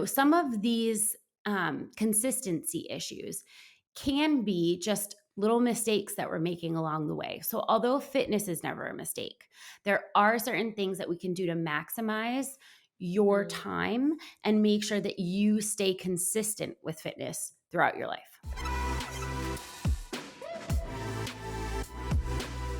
some of these consistency issues can be just little mistakes that we're making along the way. So although fitness is never a mistake, there are certain things that we can do to maximize your time and make sure that you stay consistent with fitness throughout your life.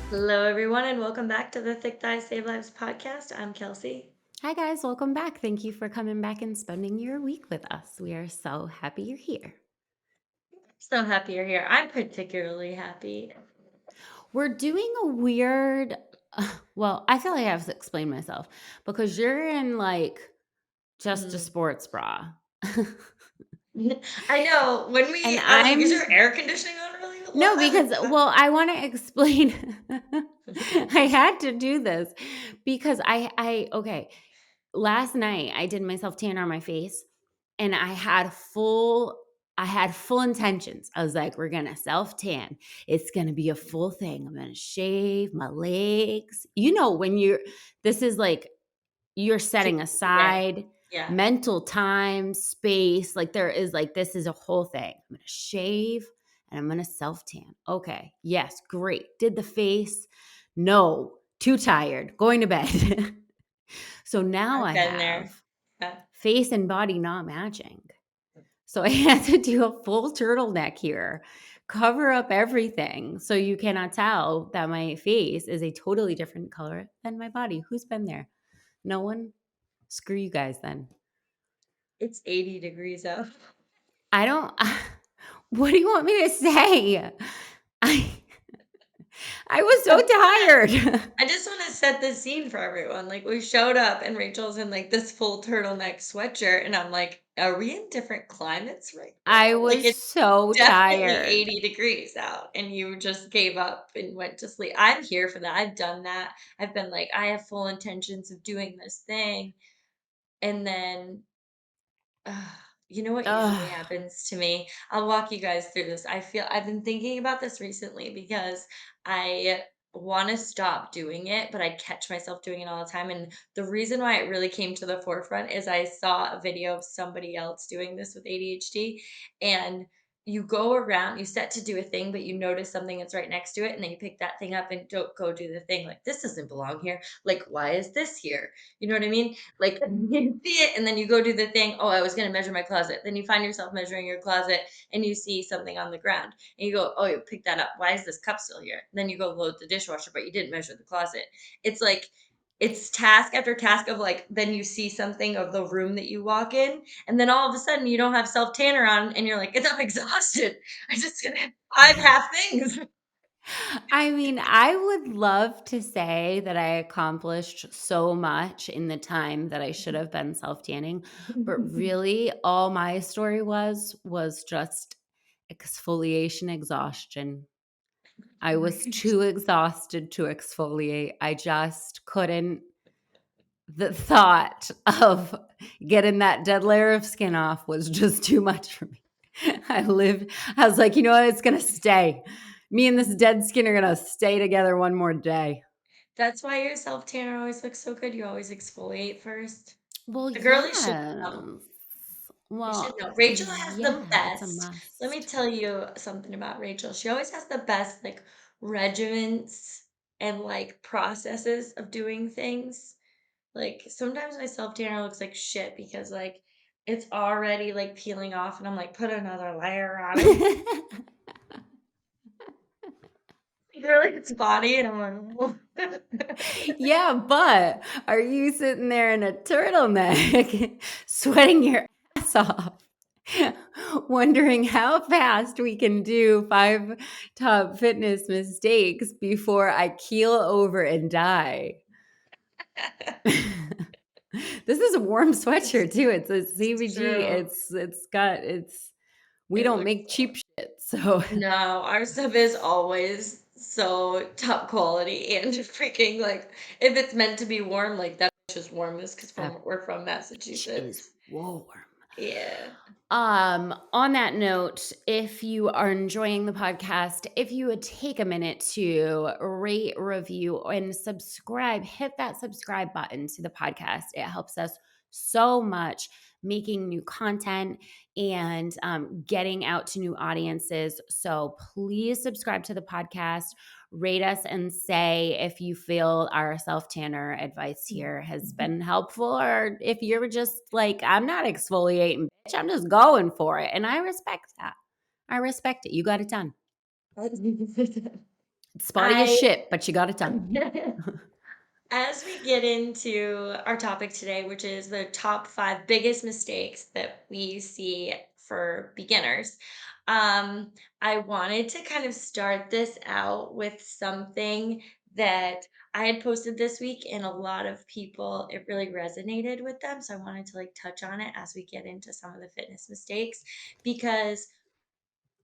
Hello, everyone, and welcome back to the Thick Thighs Save Lives podcast. I'm Kelsey. Hi guys, welcome back. Thank you for coming back and spending your week with us. We are so happy you're here. So happy you're here. I'm particularly happy. We're doing a weird, well, I feel like I have to explain myself because you're in like just a sports bra. I know. When And I was like, is I'm your air conditioning on really no, loud? because I want to explain. I had to do this because okay. Last night I did my self tan on my face and I had full intentions. I was like, we're gonna self tan. It's gonna be a full thing. I'm gonna shave my legs. This is like you're setting Right. aside Yeah. mental time, space. Like there is like, this is a whole thing. I'm going to shave and I'm going to self tan. Okay. Yes. Great. Did the face. No, too tired. Going to bed. So now I've I been there. have Yeah. face and body not matching. So I had to do a full turtleneck here, cover up everything. So you cannot tell that my face is a totally different color than my body. Who's been there? No one? Screw you guys then. It's 80 degrees out. I don't what do you want me to say? I I was so tired. I just want to set the scene for everyone. Like, we showed up and Rachel's in like this full turtleneck sweatshirt, and I'm like, are we in different climates right I now? Like, was it's so definitely tired. 80 degrees out, and you just gave up and went to sleep. I'm here for that. I've done that. I've been like, I have full intentions of doing this thing. And then you know what usually Ugh. happens to me? I'll walk you guys through this. I've been thinking about this recently because I want to stop doing it, but I catch myself doing it all the time. And the reason why it really came to the forefront is I saw a video of somebody else doing this with ADHD, and you go around, you set to do a thing, but you notice something that's right next to it, and then you pick that thing up and don't go do the thing. Like, this doesn't belong here. Like, why is this here? You know what I mean? Like, you see it, and then you go do the thing. Oh, I was going to measure my closet. Then you find yourself measuring your closet, and you see something on the ground, and you go, oh, you pick that up. Why is this cup still here? And then you go load the dishwasher, but you didn't measure the closet. It's like, it's task after task of like, then you see something of the room that you walk in, and then all of a sudden you don't have self tanner on, and you're like, I'm exhausted. I just gonna have 5 half things. I mean, I would love to say that I accomplished so much in the time that I should have been self-tanning, but really all my story was just exfoliation exhaustion. I was too exhausted to exfoliate. I just couldn't. The thought of getting that dead layer of skin off was just too much for me. I was like, you know what? It's going to stay. Me and this dead skin are going to stay together one more day. That's why your self tanner always looks so good. You always exfoliate first. Well, The girlies should yes. know. You should Well, know. Rachel has the yeah, it's a best. Let me must. tell you something about Rachel. She always has the best like regiments and like processes of doing things. Like, sometimes my self tanner looks like shit because like it's already like peeling off, and I'm like, put another layer on it. Really, it's body, and I'm like, Yeah, but are you sitting there in a turtleneck, sweating your ass off, wondering how fast we can do 5 top fitness mistakes before I keel over and die? This is a warm it's, sweatshirt too. It's a it's CBG. true. We It don't looks make cheap shit. So No, our stuff is always so top quality and freaking like, if it's meant to be warm, like that's just warm is because that we're from bitch is Massachusetts. warm. Yeah. On that note, if you are enjoying the podcast, if you would take a minute to rate, review, and subscribe, hit that subscribe button to the podcast. It helps us so much making new content and getting out to new audiences. So please subscribe to the podcast, rate us, and say if you feel our self tanner advice here has been helpful, or if you're just like, I'm not exfoliating, bitch, I'm just going for it. And I respect that. I respect it. You got it done. It's spotty as I shit, but you got it done. As we get into our topic today, which is the top 5 biggest mistakes that we see for beginners, um, I wanted to kind of start this out with something that I had posted this week, and a lot of people, it really resonated with them. So I wanted to like touch on it as we get into some of the fitness mistakes because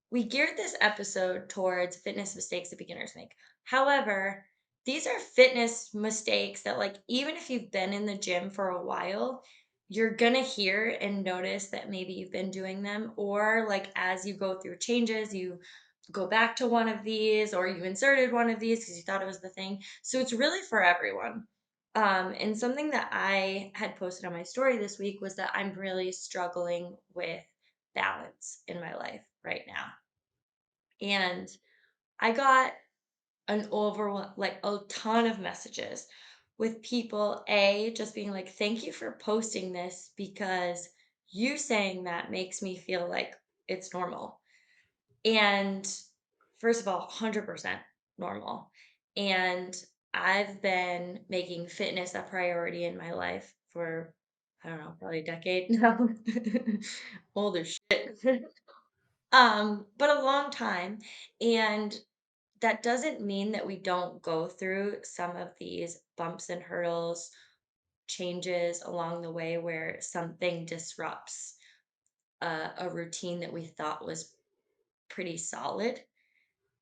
we geared this episode towards fitness mistakes that beginners make. However, these are fitness mistakes that, like, even if you've been in the gym for a while, you're gonna hear and notice that maybe you've been doing them, or like as you go through changes, you go back to one of these, or you inserted one of these because you thought it was the thing. So it's really for everyone. And something that I had posted on my story this week was that I'm really struggling with balance in my life right now. And I got an like a ton of messages with people, A, just being like, thank you for posting this because you saying that makes me feel like it's normal. And first of all, 100% normal. And I've been making fitness a priority in my life for, I don't know, probably a decade now. Old as shit. But a long time. And that doesn't mean that we don't go through some of these bumps and hurdles, changes along the way where something disrupts a routine that we thought was pretty solid.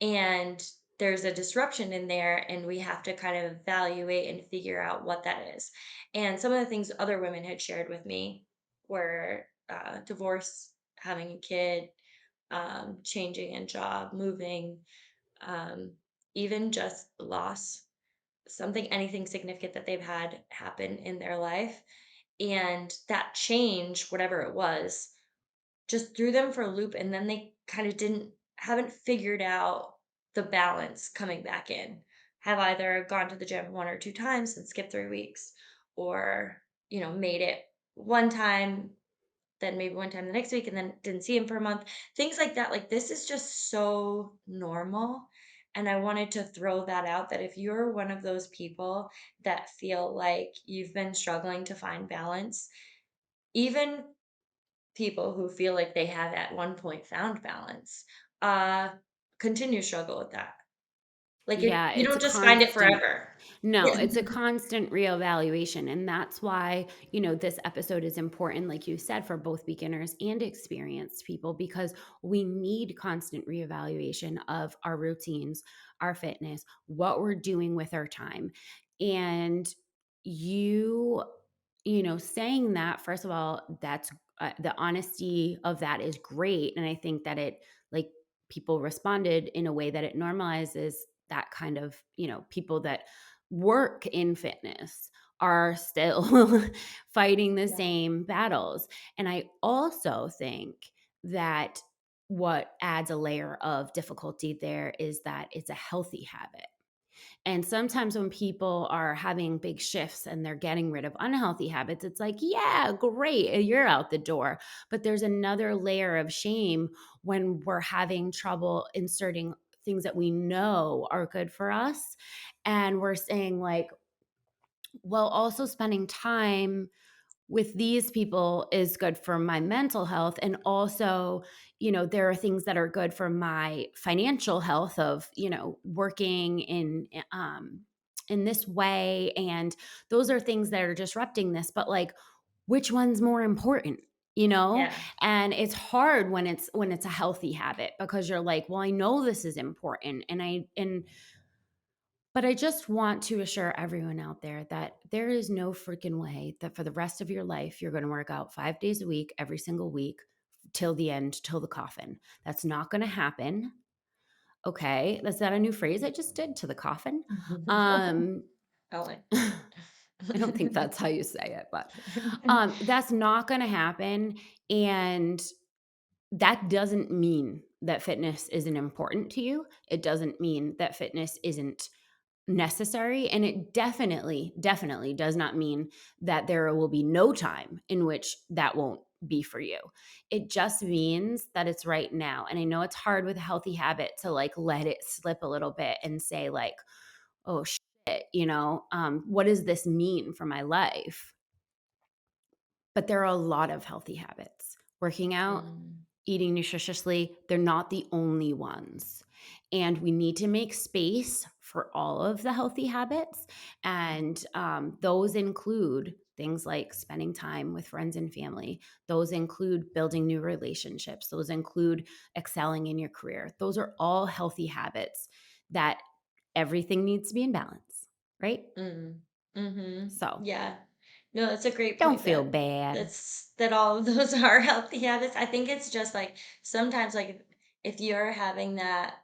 And there's a disruption in there, and we have to kind of evaluate and figure out what that is. And some of the things other women had shared with me were divorce, having a kid, changing in job, moving, um, even just loss, something, anything significant that they've had happen in their life. And that change, whatever it was, just threw them for a loop. And then they kind of haven't figured out the balance coming back in. Have either gone to the gym 1 or 2 times and skipped 3 weeks, or, made it one time, then maybe one time the next week and then didn't see him for a month. Things like that. Like, this is just so normal. And I wanted to throw that out, that if you're one of those people that feel like you've been struggling to find balance, even people who feel like they have at one point found balance, uh, continue to struggle with that. Like, Yeah, you it's don't a just find it constant. forever. No, Yeah. it's a constant reevaluation. And that's why, this episode is important, like you said, for both beginners and experienced people, because we need constant reevaluation of our routines, our fitness, what we're doing with our time. And you, saying that, first of all, that's the honesty of that is great. And I think that it, like, people responded in a way that it normalizes that kind of, people that work in fitness are still fighting the Yeah. same battles. And I also think that what adds a layer of difficulty there is that it's a healthy habit. And sometimes when people are having big shifts and they're getting rid of unhealthy habits, it's like, yeah, great, you're out the door. But there's another layer of shame when we're having trouble inserting things that we know are good for us. And we're saying, like, well, also spending time with these people is good for my mental health. And also, there are things that are good for my financial health of, working in this way. And those are things that are disrupting this. But, like, which one's more important? You know? Yeah. And it's hard when it's a healthy habit, because you're like, well, I know this is important. But I just want to assure everyone out there that there is no freaking way that for the rest of your life, you're going to work out 5 days a week, every single week, till the end, till the coffin. That's not going to happen. Okay. Is that a new phrase I just did? To the coffin? Um, I like that. I don't think that's how you say it, but, that's not gonna happen, and that doesn't mean that fitness isn't important to you. It doesn't mean that fitness isn't necessary, and it definitely, definitely does not mean that there will be no time in which that won't be for you. It just means that it's right now, and I know it's hard with a healthy habit to, like, let it slip a little bit and say, like, "Oh, shit," "What does this mean for my life?" But there are a lot of healthy habits. Working out, Mm, eating nutritiously, they're not the only ones. And we need to make space for all of the healthy habits. And those include things like spending time with friends and family. Those include building new relationships. Those include excelling in your career. Those are all healthy habits that everything needs to be in balance, right? mm, mhm. So Yeah. No, that's a great don't point feel that bad. that all of those are healthy habits. I think it's just, like, sometimes, like, if you're having that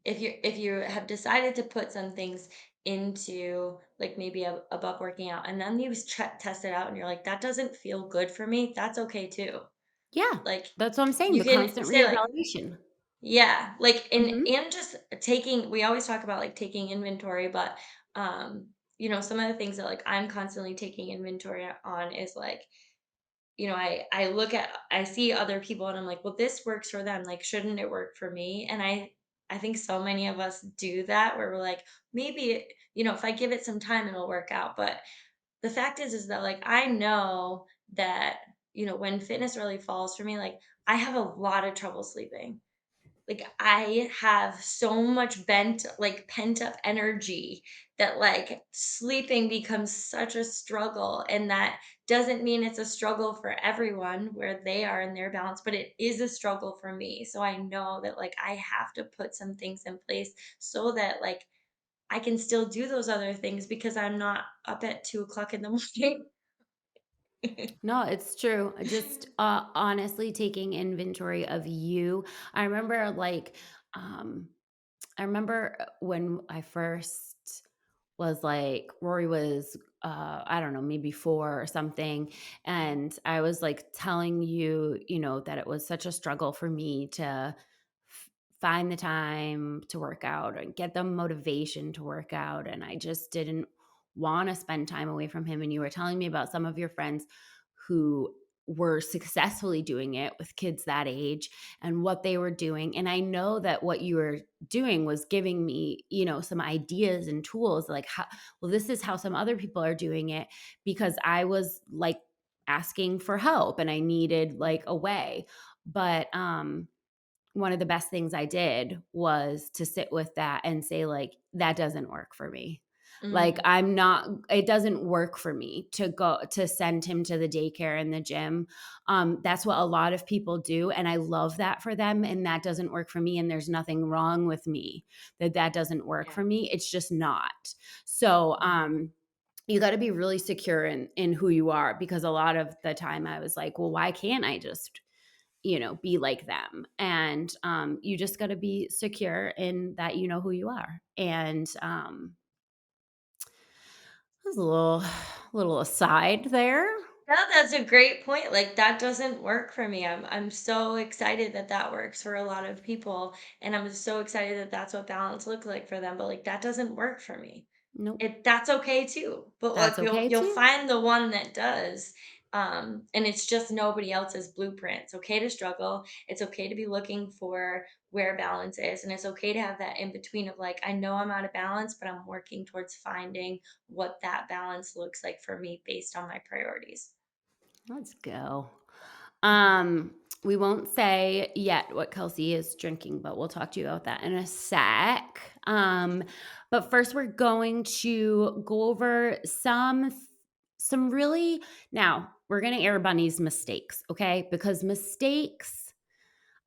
if you have decided to put some things into, like, maybe above working out, and then you test it out and you're like, "That doesn't feel good for me," that's okay too. Yeah, Like, that's what I'm saying, you the can constant say, like, reevaluation. yeah, like, Mhm. and just taking we always talk about, like, taking inventory, but, some of the things that, like, I'm constantly taking inventory on is, like, I see other people and I'm like, "Well, this works for them, like, shouldn't it work for me?" And I think so many of us do that where we're like, "Maybe, if I give it some time, it'll work out." But the fact is that, like, I know that, when fitness really falls for me, like, I have a lot of trouble sleeping. Like, I have so much pent up energy that, like, sleeping becomes such a struggle. And that doesn't mean it's a struggle for everyone where they are in their balance, but it is a struggle for me. So I know that, like, I have to put some things in place so that, like, I can still do those other things because I'm not up at 2 o'clock in the morning. No, it's true. Just, honestly taking inventory of you. I remember, like, um, when I first was like Rory was, I don't know, maybe 4 or something, and I was, like, telling you, that it was such a struggle for me to f find the time to work out and get the motivation to work out, and I just didn't wanna spend time away from him, and you were telling me about some of your friends who were successfully doing it with kids that age and what they were doing, and I know that what you were doing was giving me, some ideas and tools, like, how well, this is how some other people are doing it, because I was, like, asking for help and I needed, like, a way. But one of the best things I did was to sit with that and say, like, "That doesn't work for me." Like, Mm, I'm not it doesn't work for me to send him to the daycare and the gym. That's what a lot of people do, and I love that for them, and that doesn't work for me, and there's nothing wrong with me that doesn't work yeah. for me. It's just not. So, Mhm. you gotta be really secure in who you are, because a lot of the time I was like, "Well, why can't I just be like them?" And you just got to be secure in that you know who you are. And there's a little aside there. No, that's a great point. Like, that doesn't work for me. I'm so excited that that works for a lot of people, and I'm so excited that that's what balance looks like for them. But, like, that doesn't work for me. Nope, That's okay too. But, that's like, okay you'll too. find the one that does. And it's just nobody else's blueprint. It's okay to struggle. It's okay to be looking for where balance is, and it's okay to have that in between of, like, I know I'm out of balance, but I'm working towards finding what that balance looks like for me based on my priorities. Let's go. Mhm. We won't say yet what Kelsey is drinking, but we'll talk to you about that in a sec. But first we're going to go over some really now we're gonna air Bunny's mistakes, okay? Because mistakes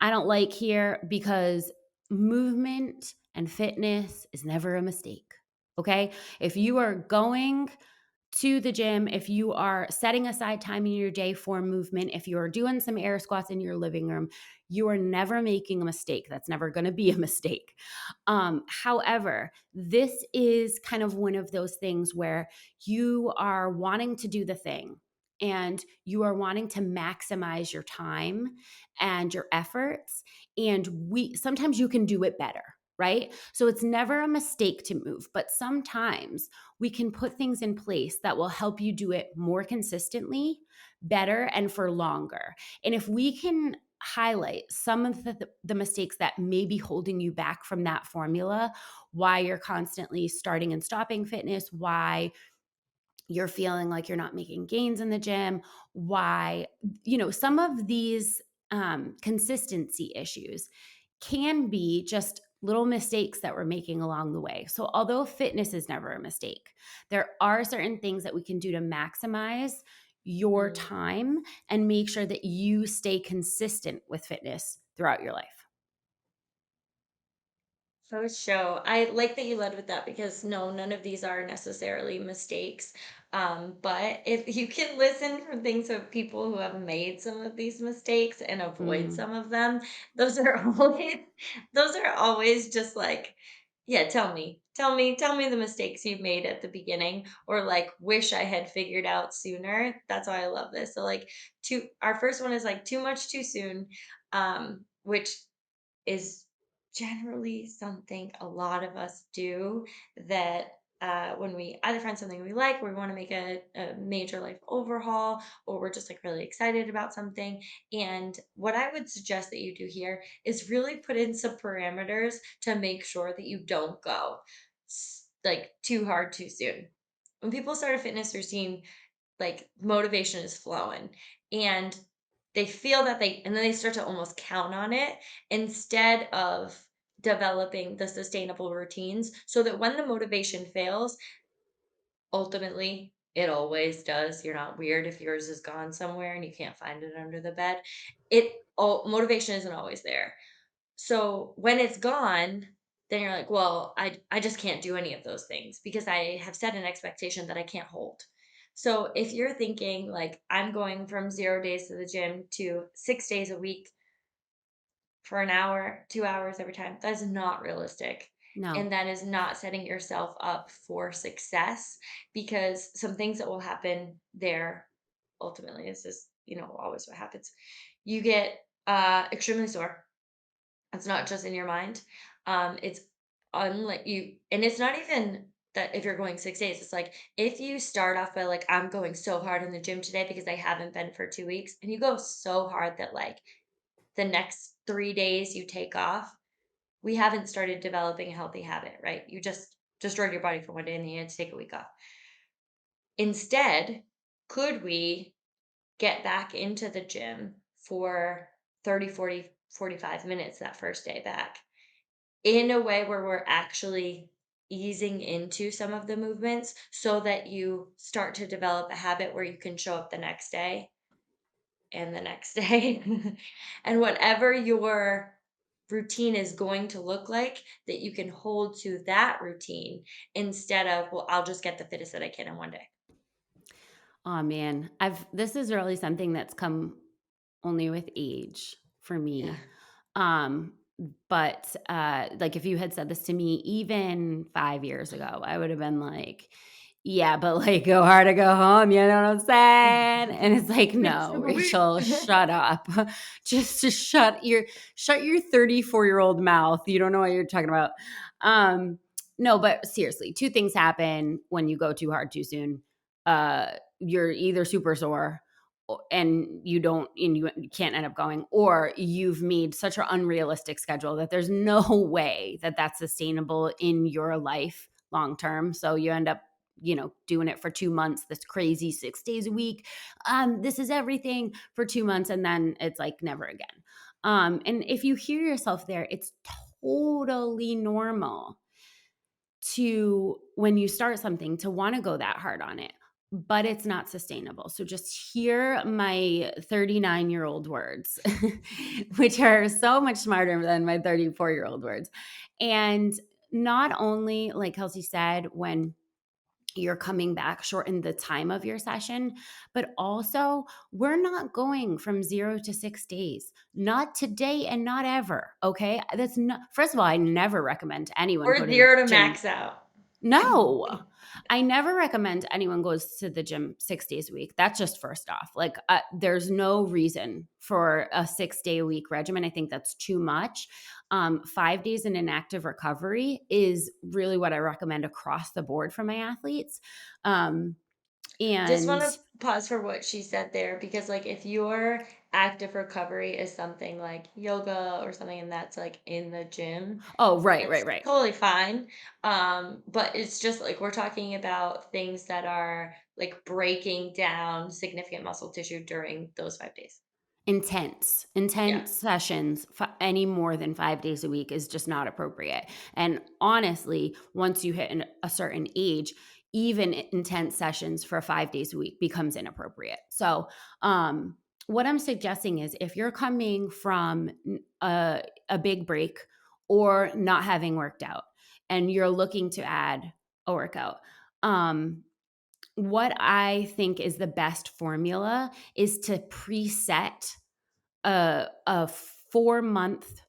I don't like here, because movement and fitness is never a mistake. Okay. If you are going to the gym, if you are setting aside time in your day for movement, if you're doing some air squats in your living room, you are never making a mistake. That's never going to be a mistake. However, this is kind of one of those things where you are wanting to do the thing and you are wanting to maximize your time and your efforts. And we sometimes you can do it better, right? So it's never a mistake to move, but sometimes we can put things in place that will help you do it more consistently, better, and for longer. And if we can highlight some of the mistakes that may be holding you back from that formula, why you're constantly starting and stopping fitness, why you're feeling like you're not making gains in the gym, why, some of these consistency issues can be just little mistakes that we're making along the way. So, although fitness is never a mistake, there are certain things that we can do to maximize your Mm. time and make sure that you stay consistent with fitness throughout your life. For sure. I like that you led with that because no, none of these are necessarily mistakes. But if you can listen from things of people who have made some of these mistakes and avoid Mm, some of them, those are always those are always just like, yeah, tell me the mistakes you made at the beginning, or like wish I had figured out sooner. That's why I love this. So like our first one is like too much too soon, which is generally something a lot of us do that when we either find something we like, or we want to make a major life overhaul, or we're just like really excited about something. And what I would suggest that you do here is really put in some parameters to make sure that you don't go like too hard too soon. When people start a fitness routine, like motivation is flowing and they feel that and then they start to almost count on it instead of developing the sustainable routines so that when the motivation fails, ultimately it always does. You're not weird if yours is gone somewhere and you can't find it under the bed. Motivation isn't always there. So when it's gone, then you're like, well, I just can't do any of those things because I have set an expectation that I can't hold. So if you're thinking like I'm going from 0 days to the gym to 6 days a week for an hour, 2 hours every time, that is not realistic. no. And that is not setting yourself up for success because some things that will happen there ultimately is just, always what happens. You get extremely sore. It's not just in your mind. It's unlike you, and it's not even that if you're going 6 days, it's like if you start off by like, I'm going so hard in the gym today because I haven't been for 2 weeks, and you go so hard that like the next 3 days you take off, we haven't started developing a healthy habit, right? You just destroyed your body for one day and then you had to take a week off. Instead, could we get back into the gym for 30, 40, 45 minutes that first day back? In a way where we're actually easing into some of the movements so that you start to develop a habit where you can show up the next day and the next day. And whatever your routine is going to look like, that you can hold to that routine instead of, well, I'll just get the fittest that I can in one day. Oh man, I've this is really something that's come only with age for Yeah. me. Um, but like if you had said this to me even 5 years ago, I would have been like, yeah, but like go hard or go home, you know what I'm saying? And it's like, no, Rachel, shut up. Just to shut your 34-year-old mouth. You don't know what you're talking about. Um, no, but seriously, two things happen when you go too hard too soon. You're either super sore and you can't end up going, or you've made such an unrealistic schedule that there's no way that that's sustainable in your life long term. So you end up doing it for 2 months, this crazy 6 days a week. This is everything for 2 months. And then it's like never again. And if you hear yourself there, it's totally normal to, when you start something, to want to go that hard on it, but it's not sustainable. So just hear my 39-year-old words, which are so much smarter than my 34-year-old words. And not only, like Kelsey said, when you're coming back, shorten the time of your session. But also, we're not going from 0 to 6 days, not today and not ever. Okay. That's not, first of all, I never recommend anyone go Or to the 0 to gym. max out. No, I never recommend anyone goes to the gym 6 days a week. That's just first off. Like, there's no reason for a 6 day a week regimen. I think that's too much. 5 days in an active recovery is really what I recommend across the board for my athletes. Um, Just and wanna pause for what she said there because, like, if your active recovery is something like yoga or something and that's, like, in the gym, oh, right, right, that's right. totally fine, but it's just, like, we're talking about things that are, like, breaking down significant muscle tissue during those 5 days. Intense Yeah. sessions, any more than 5 days a week is just not appropriate. And honestly, once you hit a certain age, even intense sessions for 5 days a week becomes inappropriate. So, what I'm suggesting is if you're coming from a big break or not having worked out and you're looking to add a workout, um, what I think is the best formula is to preset a 4 month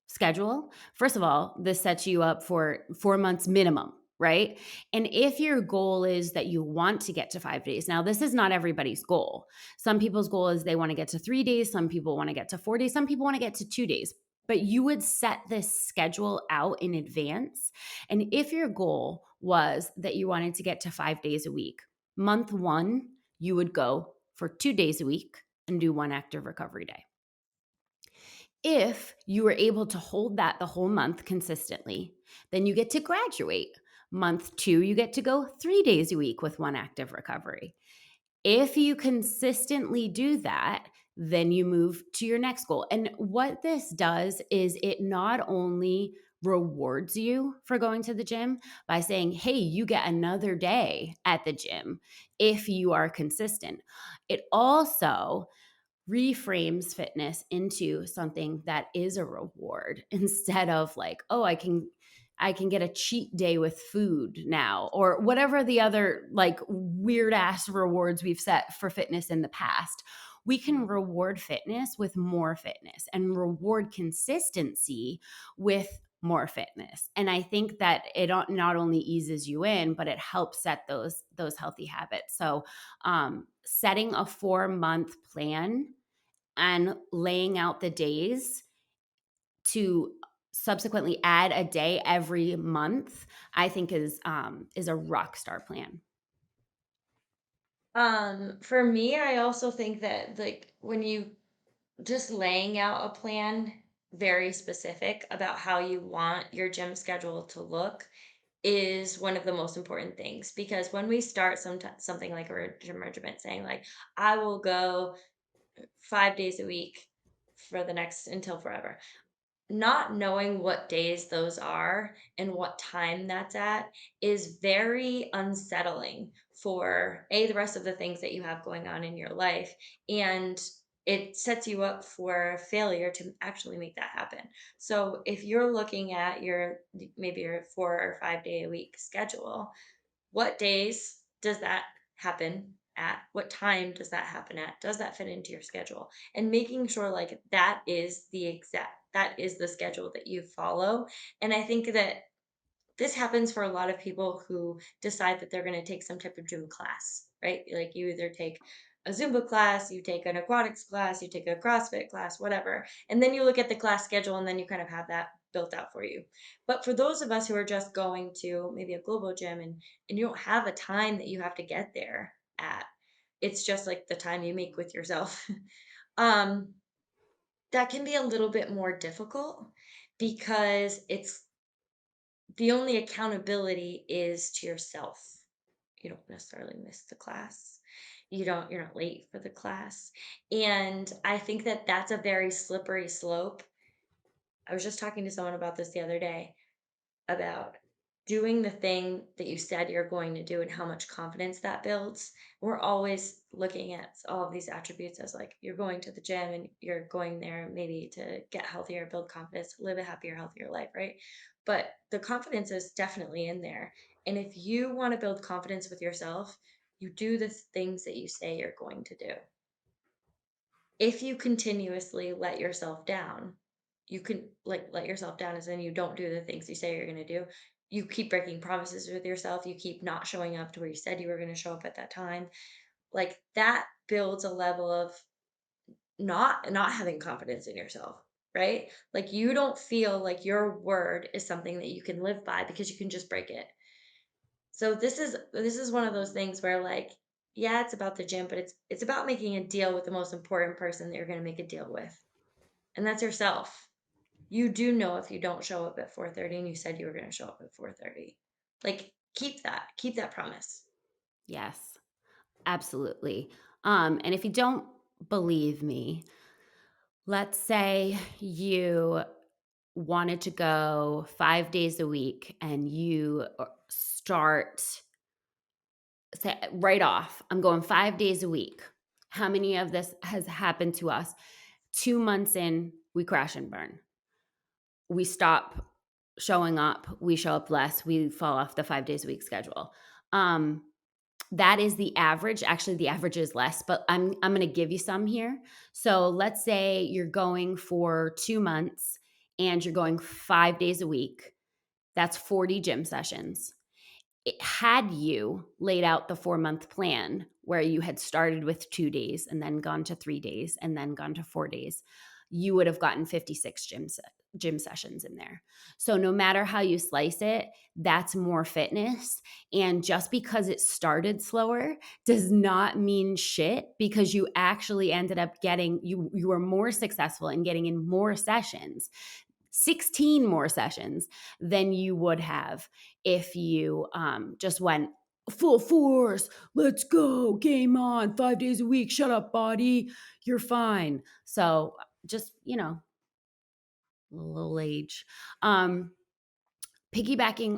schedule. First of all, this sets you up for 4 months minimum, right? And if your goal is that you want to get to 5 days, now this is not everybody's goal. Some people's goal is they want to get to 3 days, some people want to get to 4 days, some people want to get to 2 days. But you would set this schedule out in advance. And if your goal was that you wanted to get to 5 days a week, month one, you would go for 2 days a week and do one active recovery day. If you were able to hold that the whole month consistently, then you get to graduate. Month two, you get to go 3 days a week with one active recovery. If you consistently do that, then you move to your next goal. And what this does is it not only rewards you for going to the gym by saying, hey, you get another day at the gym if you are consistent. It also reframes fitness into something that is a reward instead of like, oh, I can get a cheat day with food now, or whatever the other like weird ass rewards we've set for fitness in the past. We can reward fitness with more fitness and reward consistency with more fitness. And I think that it not only eases you in, but it helps set those healthy habits. So setting a 4 month plan and laying out the days to subsequently add a day every month, I think is a rock star plan. For me, I also think that, like, when you just laying out a plan very specific about how you want your gym schedule to look is one of the most important things because when we start something like a gym regimen saying like I will go 5 days a week for the next until forever. Not knowing what days those are and what time that's at is very unsettling for the rest of the things that you have going on in your life, and it sets you up for failure to actually make that happen. So if you're looking at your maybe your 4 or 5 day a week schedule, what days does that happen at? What time does that happen at? Does that fit into your schedule? And making sure like that is the schedule that you follow. And I think that this happens for a lot of people who decide that they're going to take some type of gym class, right? Like you either take a Zumba class, you take an aquatics class, you take a CrossFit class, whatever. And then you look at the class schedule and then you kind of have that built out for you. But for those of us who are just going to maybe a global gym and you don't have a time that you have to get there at, it's just like the time you make with yourself. um that can be a little bit more difficult because it's the only accountability is to yourself. You don't necessarily miss the class. You're not late for the class. And I think that that's a very slippery slope. I was just talking to someone about this the other day about doing the thing that you said you're going to do and how much confidence that builds. We're always looking at all of these attributes as like you're going to the gym and you're going there maybe to get healthier, build confidence, live a happier, healthier life, right? But the confidence is definitely in there. And if you want to build confidence with yourself, you do the things that you say you're going to do. If you continuously let yourself down, you can like let yourself down as in you don't do the things you say you're going to do. You keep breaking promises with yourself. You keep not showing up to where you said you were going to show up at that time. Like that builds a level of not having confidence in yourself, right? Like you don't feel like your word is something that you can live by because you can just break it. So this is one of those things where like, yeah, it's about the gym, but it's about making a deal with the most important person that you're going to make a deal with. And that's yourself. You do know if you don't show up at 4:30 and you said you were going to show up at 4:30. Like keep that. Keep that promise. Yes, absolutely. And if you don't believe me, let's say you wanted to go 5 days a week and you start say right off, I'm going 5 days a week. How many of this has happened to us? 2 months in, we crash and burn. We stop showing up, we show up less, we fall off the 5 days a week schedule. Um, that is the average. Actually, the average is less, but I'm going to give you some here. So let's say you're going for 2 months and you're going 5 days a week. That's 40 gym sessions. Had you laid out the 4-month plan where you had started with 2 days and then gone to 3 days and then gone to 4 days, you would have gotten 56 gym sessions in there. So no matter how you slice it, that's more fitness. And just because it started slower does not mean shit, because you actually ended up getting you were more successful in getting in more sessions, 16 more sessions than you would have if you just went full force. Let's go. Game on. 5 days a week. Shut up, body. You're fine. So just, little age. Piggybacking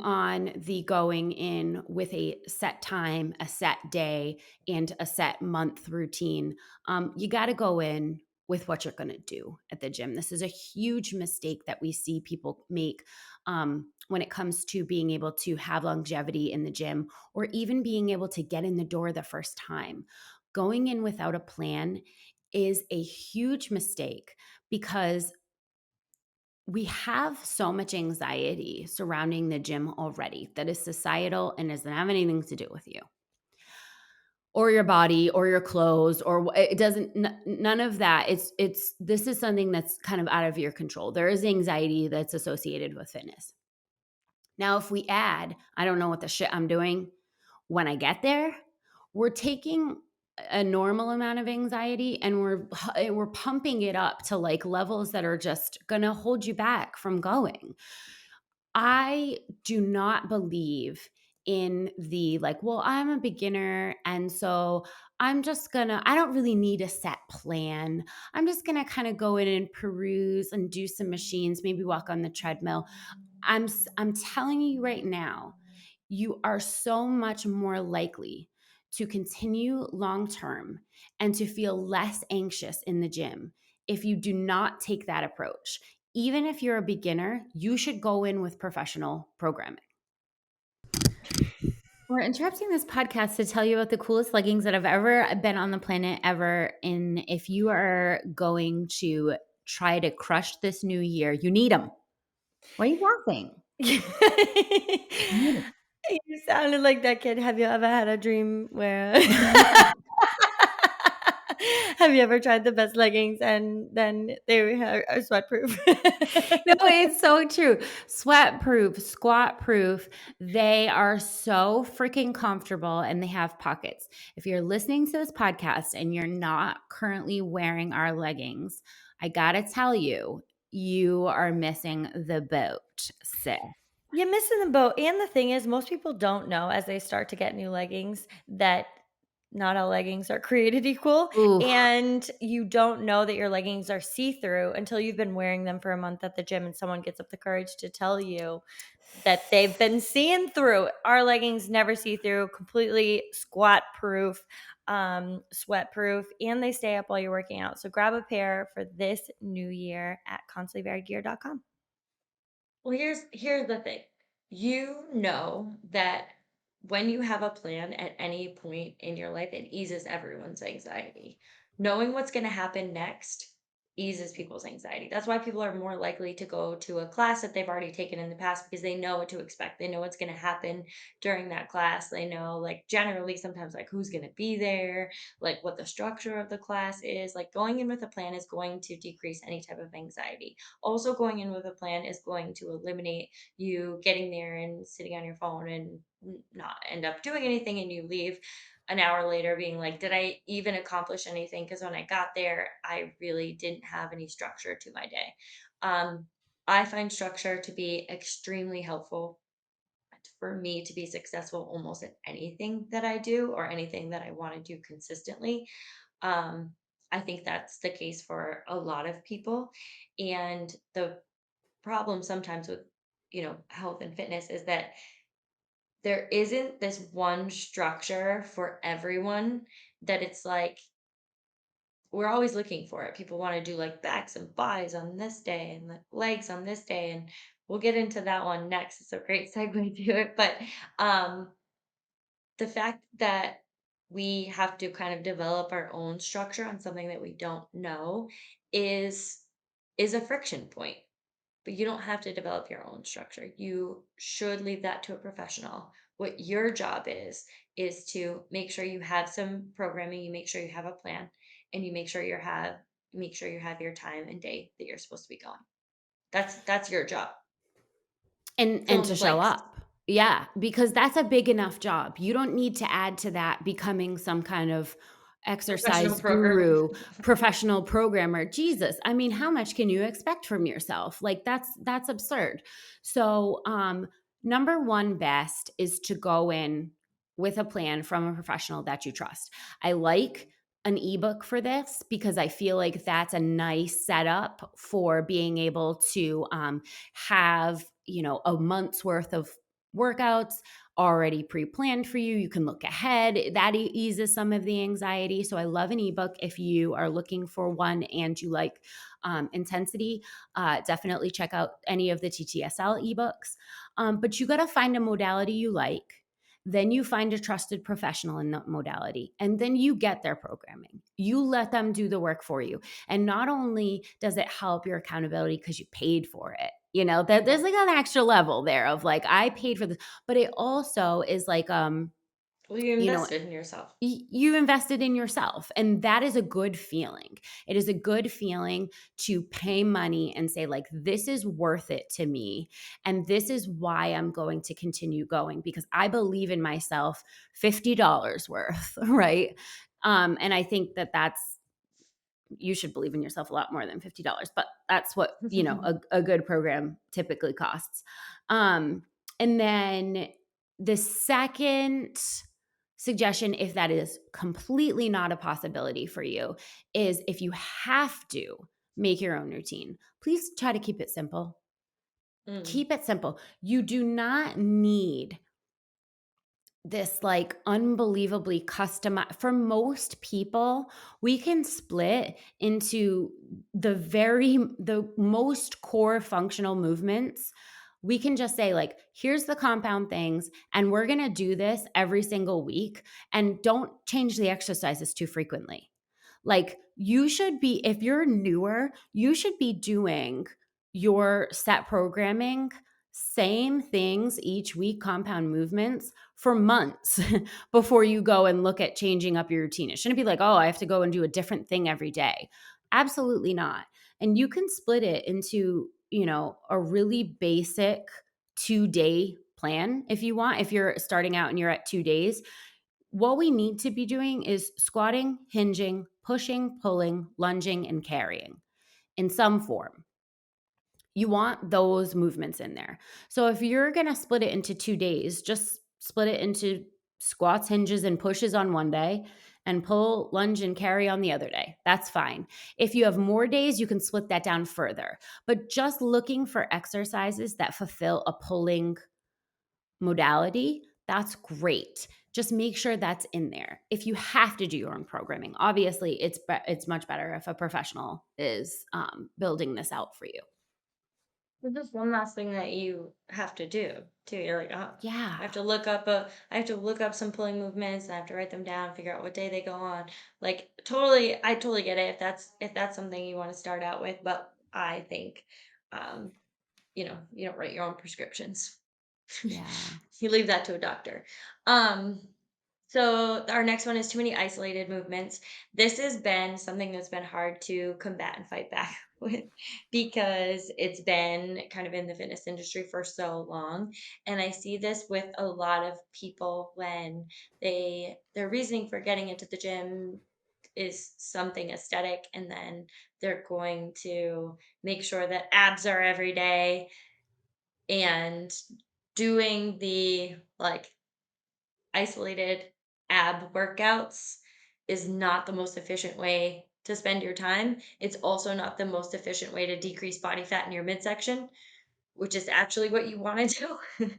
on the going in with a set time, a set day, and a set month routine, you got to go in with what you're going to do at the gym. This is a huge mistake that we see people make when it comes to being able to have longevity in the gym or even being able to get in the door the first time. Going in without a plan is a huge mistake because we have so much anxiety surrounding the gym already that is societal and doesn't have anything to do with you or your body or your clothes or it doesn't none of that. It's this is something that's kind of out of your control. There is anxiety that's associated with fitness. Now if we add, I don't know what the shit I'm doing when I get there, we're taking a normal amount of anxiety and we're pumping it up to like levels that are just going to hold you back from going. I do not believe in the like, well, I'm a beginner. And so I don't really need a set plan. I'm just going to kind of go in and peruse and do some machines, maybe walk on the treadmill. I'm telling you right now, you are so much more likely to continue long term and to feel less anxious in the gym if you do not take that approach. Even if you're a beginner, you should go in with professional programming. We're interrupting this podcast to tell you about the coolest leggings that have ever been on the planet ever. And if you are going to try to crush this new year, you need them. Why are you laughing? You You sounded like that kid. Have you ever had a dream where have you ever tried the best leggings and then they are sweat proof? No, it's so true. Sweat proof, squat proof. They are so freaking comfortable and they have pockets. If you're listening to this podcast and you're not currently wearing our leggings, I got to tell you, you are missing the boat, sis. You're missing the boat. And the thing is, most people don't know as they start to get new leggings that not all leggings are created equal. Ooh. And you don't know that your leggings are see through until you've been wearing them for a month at the gym and someone gets up the courage to tell you that they've been seeing through. Our leggings never see through, completely squat proof, sweat proof, and they stay up while you're working out. So grab a pair for this new year at constantlyvariedgear.com. Well, here's the thing. You know that when you have a plan at any point in your life, it eases everyone's anxiety. Knowing what's going to happen next eases people's anxiety. That's why people are more likely to go to a class that they've already taken in the past because they know what to expect. They know what's going to happen during that class. They know, like, generally, sometimes, like, who's going to be there, like, what the structure of the class is. Like, going in with a plan is going to decrease any type of anxiety. Also, going in with a plan is going to eliminate you getting there and sitting on your phone and not end up doing anything, and you leave an hour later being like, did I even accomplish anything? Because when I got there, I really didn't have any structure to my day. um, I find structure to be extremely helpful for me to be successful almost at anything that I do or anything that I want to do consistently. um, I think that's the case for a lot of people. And the problem sometimes with, health and fitness is that there isn't this one structure for everyone, that it's like we're always looking for it. People want to do like backs and thighs on this day and the legs on this day, and we'll get into that one next. It's a great segue to it. But um the fact that we have to kind of develop our own structure on something that we don't know is is a friction point. But you don't have to develop your own structure. You should leave that to a professional. What your job is to make sure you have some programming, you make sure you have a plan, and you make sure you have your time and day that you're supposed to be going. That's your job. Fill And in to the show blanks. up. Yeah, because that's a big enough job. You don't need to add to that becoming some kind of Professional exercise programmer. guru, professional programmer. Jesus, I mean, how much can you expect from yourself? Like that's absurd. So, number one best is to go in with a plan from a professional that you trust. I like an ebook for this because I feel like that's a nice setup for being able to have, a month's worth of workouts already pre-planned for you. You can look ahead. That eases some of the anxiety. So I love an ebook if you are looking for one and you like intensity. Definitely check out any of the TTSL ebooks. But you got to find a modality you like. Then you find a trusted professional in that modality, and then you get their programming. You let them do the work for you. And not only does it help your accountability because you paid for it, that there's like an extra level there of like, I paid for this, but it also is like, Well, you you know, invested in yourself. you invested in yourself, and that is a good feeling. It is a good feeling to pay money and say, like, this is worth it to me, and this is why I'm going to continue going because I believe in myself. $50 worth, right? And I think that that's you should believe in yourself a lot more than $50, but that's what, a good program typically costs. And then the second suggestion, if that is completely not a possibility for you, is if you have to make your own routine, please try to keep it simple. Mm. Keep it simple. You do not need this like unbelievably customized. For most people, we can split into the most core functional movements. We can just say, like, here's the compound things, and we're going to do this every single week, and don't change the exercises too frequently. Like, you should be, if you're newer, you should be doing your set programming, same things each week, compound movements for months before you go and look at changing up your routine. It shouldn't be like, oh, I have to go and do a different thing every day. Absolutely not. And you can split it into, a really basic 2-day plan if you want. If you're starting out and you're at 2 days, what we need to be doing is squatting, hinging, pushing, pulling, lunging, and carrying in some form. You want those movements in there. So if you're going to split it into 2 days, just split it into squats, hinges, and pushes on one day and pull, lunge, and carry on the other day. That's fine. If you have more days, you can split that down further. But just looking for exercises that fulfill a pulling modality, that's great. Just make sure that's in there. If you have to do your own programming, obviously it's much better if a professional is building this out for you. There's just one last thing that you have to do too. You're like, oh, Yeah. I have to look up some pulling movements. And I have to write them down, figure out what day they go on. Like totally, I totally get it if that's something you want to start out with. But I think, um, you don't write your own prescriptions. Yeah. You leave that to a doctor. Um, so our next one is too many isolated movements. This has been something that's been hard to combat and fight back with because it's been kind of in the fitness industry for so long. And I see this with a lot of people when their reasoning for getting into the gym is something aesthetic, and then they're going to make sure that abs are every day, and doing the like isolated ab workouts is not the most efficient way to spend your time. It's also not the most efficient way to decrease body fat in your midsection, which is actually what you want to do.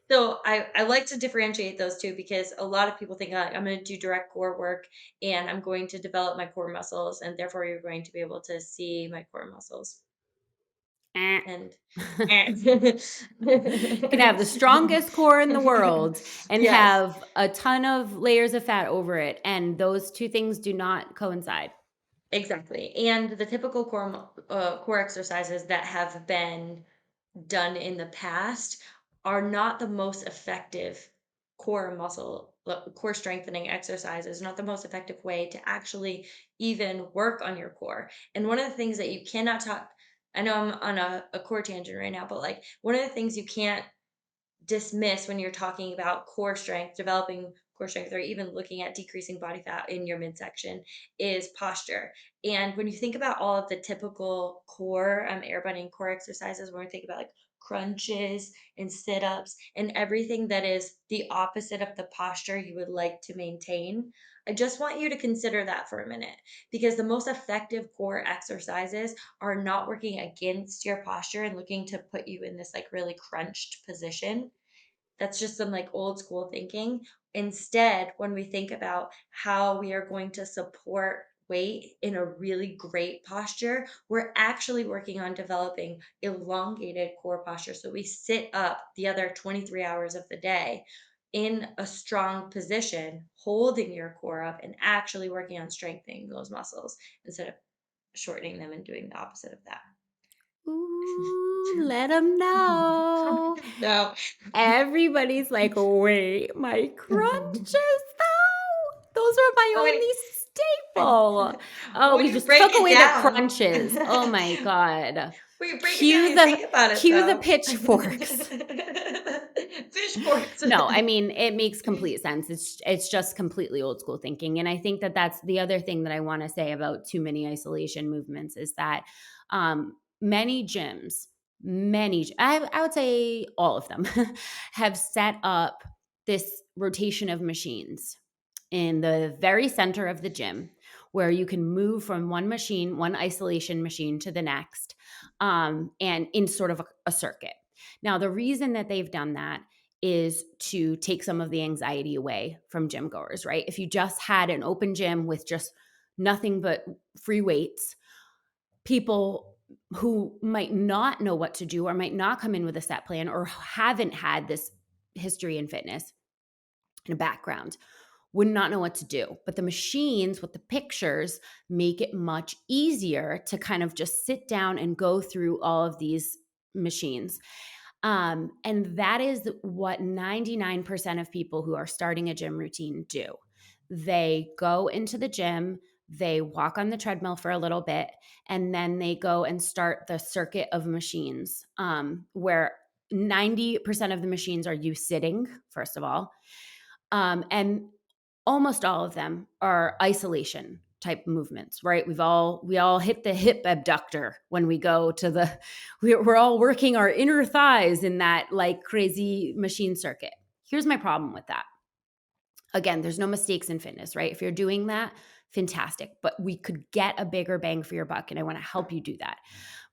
So I like to differentiate those two because a lot of people think like I'm going to do direct core work and I'm going to develop my core muscles and therefore you're going to be able to see my core muscles. Eh. And You can have the strongest core in the world and yes, have a ton of layers of fat over it. And those two things do not coincide. exactly. And the typical core exercises that have been done in the past are not the most effective core strengthening exercises, not the most effective way to actually even work on your core. And one of the things that you cannot talk, I know I'm on a core tangent right now, but like one of the things you can't dismiss when you're talking about core strength, developing core strength, or even looking at decreasing body fat in your midsection is posture. And when you think about all of the typical core, air bunnying core exercises, when we think about like crunches and sit ups and everything that is the opposite of the posture you would like to maintain, I just want you to consider that for a minute because the most effective core exercises are not working against your posture and looking to put you in this like really crunched position. That's just some like old school thinking. Instead, when we think about how we are going to support weight in a really great posture, we're actually working on developing elongated core posture. So we sit up the other 23 hours of the day in a strong position, holding your core up and actually working on strengthening those muscles instead of shortening them and doing the opposite of that. Ooh, let them know. No. Everybody's like, wait, my crunches though? Those are my But only staple. Oh, when we you just break took it away the down crunches. Oh my God. when you break it down Cue and the think about it cue the though. pitchforks. Fish forks. No, I mean, it makes complete sense. It's just completely old school thinking, and I think that that's the other thing that I wanna say about too many isolation movements is that, many gyms, I would say all of them, have set up this rotation of machines in the very center of the gym where you can move from one machine, one isolation machine to the next, and in sort of a circuit. Now, the reason that they've done that is to take some of the anxiety away from gym goers, right? If you just had an open gym with just nothing but free weights, people who might not know what to do or might not come in with a set plan or haven't had this history in fitness and a background would not know what to do. But the machines with the pictures make it much easier to kind of just sit down and go through all of these machines. And that is what 99% of people who are starting a gym routine do. They go into the gym, they walk on the treadmill for a little bit, and then they go and start the circuit of machines, where 90% of the machines are you sitting, first of all. And almost all of them are isolation type movements, right? We all hit the hip abductor when we go to the we're all working our inner thighs in that like crazy machine circuit. Here's my problem with that. Again, there's no mistakes in fitness, right? If you're doing that, fantastic, but we could get a bigger bang for your buck and I want to help you do that.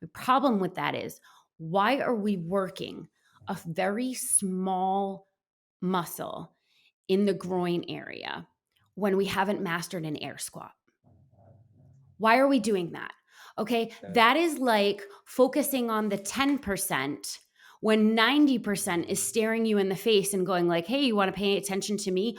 The problem with that is why are we working a very small muscle in the groin area when we haven't mastered an air squat? Why are we doing that? Okay. Sorry. That is like focusing on the 10% when 90% is staring you in the face and going like, hey, you want to pay attention to me?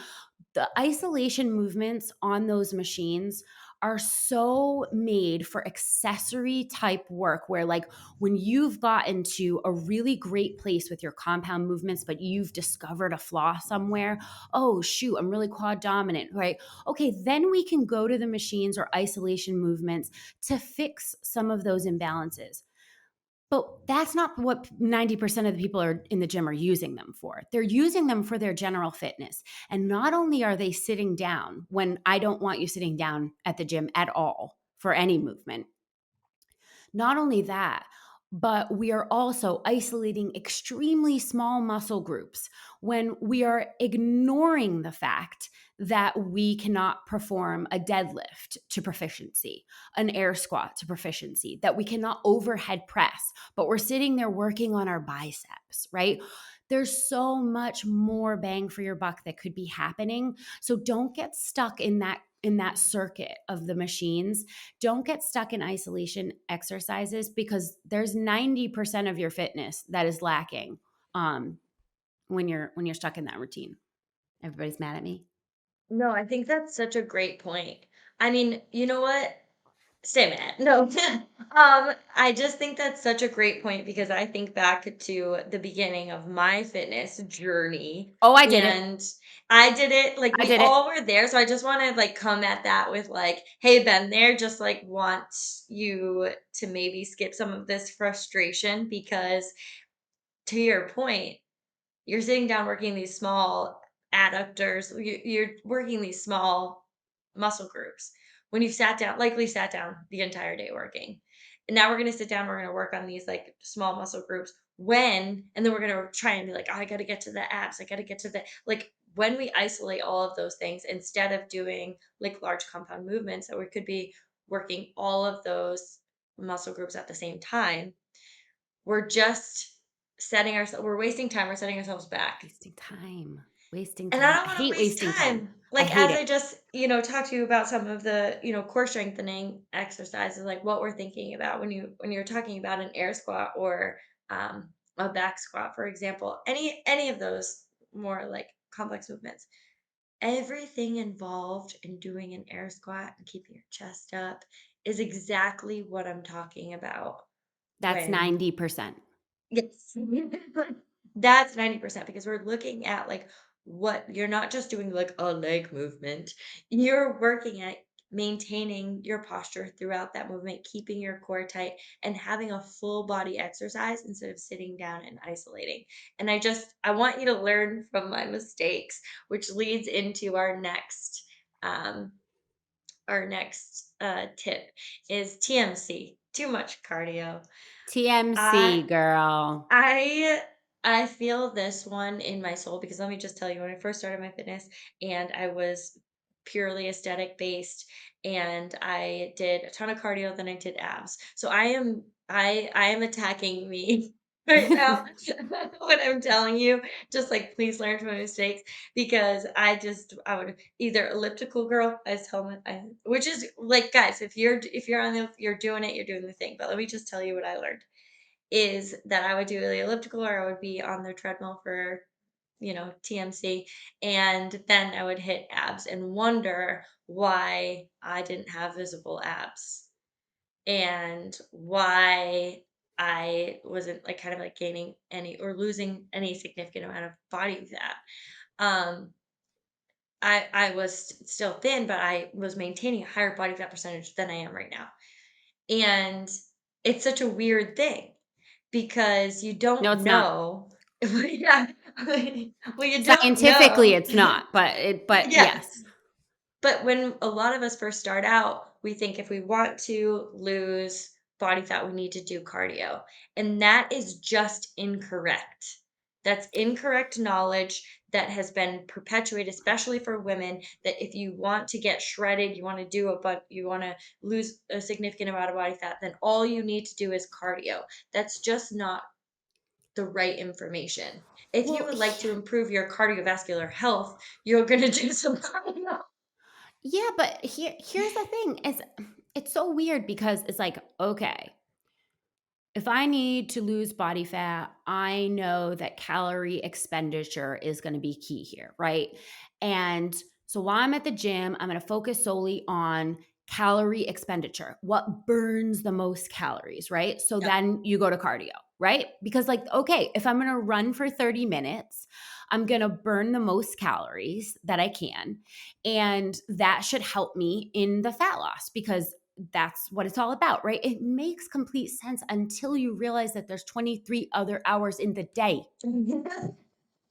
The isolation movements on those machines are so made for accessory type work where like when you've gotten to a really great place with your compound movements but you've discovered a flaw somewhere, oh shoot, I'm really quad dominant, right? Okay, then we can go to the machines or isolation movements to fix some of those imbalances. But that's not what 90% of the people are in the gym are using them for. They're using them for their general fitness. And not only are they sitting down when I don't want you sitting down at the gym at all for any movement, not only that, but we are also isolating extremely small muscle groups when we are ignoring the fact that we cannot perform a deadlift to proficiency, an air squat to proficiency, that we cannot overhead press, but we're sitting there working on our biceps, right? There's so much more bang for your buck that could be happening. So don't get stuck in that circuit of the machines. Don't get stuck in isolation exercises because there's 90% of your fitness that is lacking when you're stuck in that routine. Everybody's mad at me. No, I think that's such a great point. I mean, you know what? Stay mad. No. I just think that's such a great point because I think back to the beginning of my fitness journey Oh, I did it. and I did it like I we did it. all were there. So I just want to like come at that with like, hey, been there, just like want you to maybe skip some of this frustration because to your point, you're sitting down working these small adductors. You're working these small muscle groups when you've sat down, likely sat down the entire day working. And now we're going to sit down, we're going to work on these like small muscle groups and then we're going to try and be like, oh, I got to get to the abs. I got to get to the, like, when we isolate all of those things instead of doing like large compound movements, that we could be working all of those muscle groups at the same time, we're just we're wasting time, we're setting ourselves back. Wasting time. Wasting And I time. don't I want to hate waste wasting time. time. I Like hate as it. I just, talked to you about some of the, core strengthening exercises, like what we're thinking about when you're talking about an air squat or a back squat, for example, any of those more like complex movements. Everything involved in doing an air squat and keeping your chest up is exactly what I'm talking about That's when 90%. yes. That's 90% because we're looking at like what you're not just doing like a leg movement. You're working at maintaining your posture throughout that movement, keeping your core tight and having a full body exercise instead of sitting down and isolating. And I want you to learn from my mistakes, which leads into um our next tip is TMC, too much cardio. I TMC, girl. I I feel this one in my soul because let me just tell you, when I first started my fitness and I was purely aesthetic based and I did a ton of cardio, then I did abs. So I am attacking me right now when I'm telling you, just like please learn from my mistakes because I would either elliptical girl, I was telling which is like guys, if you're on you're doing it, you're doing the thing. But let me just tell you what I learned is that I would do the elliptical or I would be on the treadmill for, TMC. And then I would hit abs and wonder why I didn't have visible abs and why I wasn't like kind of like gaining any or losing any significant amount of body fat. Um, I was still thin, but I was maintaining a higher body fat percentage than I am right now. And it's such a weird thing because you No, don't it's not. know. Yeah. Well, you don't Scientifically, know. it's not, but Yeah. yes. But when a lot of us first start out, we think if we want to lose body fat, we need to do cardio. And that is just incorrect. That's incorrect knowledge that has been perpetuated, especially for women, that if you want to get shredded, you want to you want to lose a significant amount of body fat, then all you need to do is cardio. That's just not the right information. If you Well, would like to improve your cardiovascular health, you're going to do some cardio. yeah, but here's the thing is It's so weird because it's like, okay, if I need to lose body fat, I know that calorie expenditure is going to be key here, right? And so while I'm at the gym, I'm going to focus solely on calorie expenditure. What burns the most calories, right? So Yeah. then you go to cardio, right? Because, like, okay, if I'm going to run for 30 minutes, I'm going to burn the most calories that I can. And that should help me in the fat loss because that's what it's all about, right? It makes complete sense until you realize that there's 23 other hours in the day.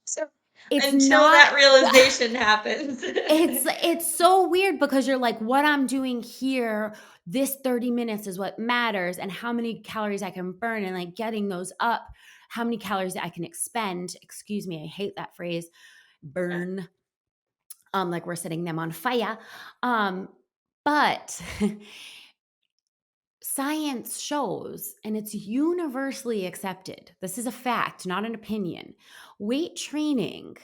So It's until not that realization happens. it's so weird because you're like, what I'm doing here, this 30 minutes is what matters, and how many calories I can burn, and like getting those up, how many calories I can expend. Excuse me, I hate that phrase, Yeah. burn. Like we're setting them on fire. But science shows, and it's universally accepted, this is a fact, not an opinion. Weight training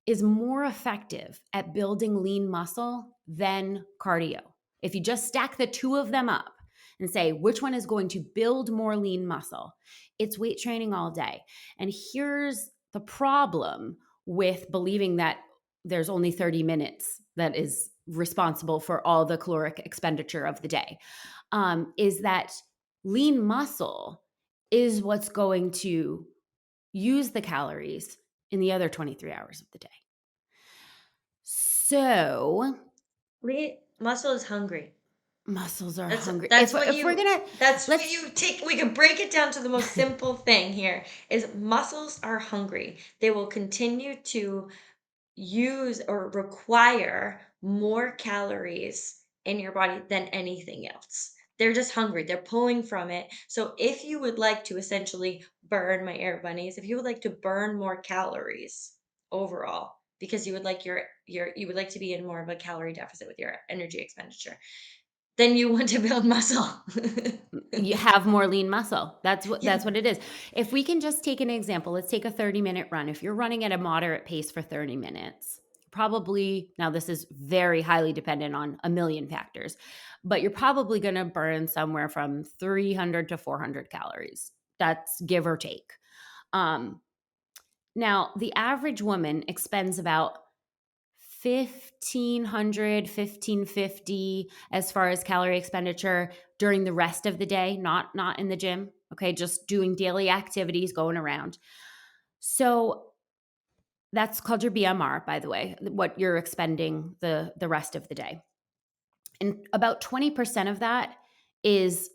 is more effective at building lean muscle than cardio. If you just stack the two of them up and say which one is going to build more lean muscle, it's weight training all day. And here's the problem with believing that there's only 30 minutes that is responsible for all the caloric expenditure of the day, is that lean muscle is what's going to use the calories in the other 23 hours of the day. So Muscle is hungry. muscles are That's hungry. that's what If we're you gonna that's what let's you take. We can break it down to the most simple thing here is muscles are hungry. They will continue to use or require more calories in your body than anything else. They're just hungry. They're pulling from it. So if you would like to essentially burn my air bunnies, if you would like to burn more calories overall because you would like your you would like to be in more of a calorie deficit with your energy expenditure, then you want to build muscle. you have more lean muscle. Yeah. That's what it is. If we can just take an example, let's take a 30-minute run. If you're running at a moderate pace for 30 minutes, probably, now this is very highly dependent on a million factors, but you're probably going to burn somewhere from 300 to 400 calories. That's give or take. Um, Now, the average woman expends about 1,500, 1,550 as far as calorie expenditure during the rest of the day, not in the gym. Okay, just doing daily activities, going around. So that's called your BMR, by the way, what you're expending the rest of the day. And about 20% of that is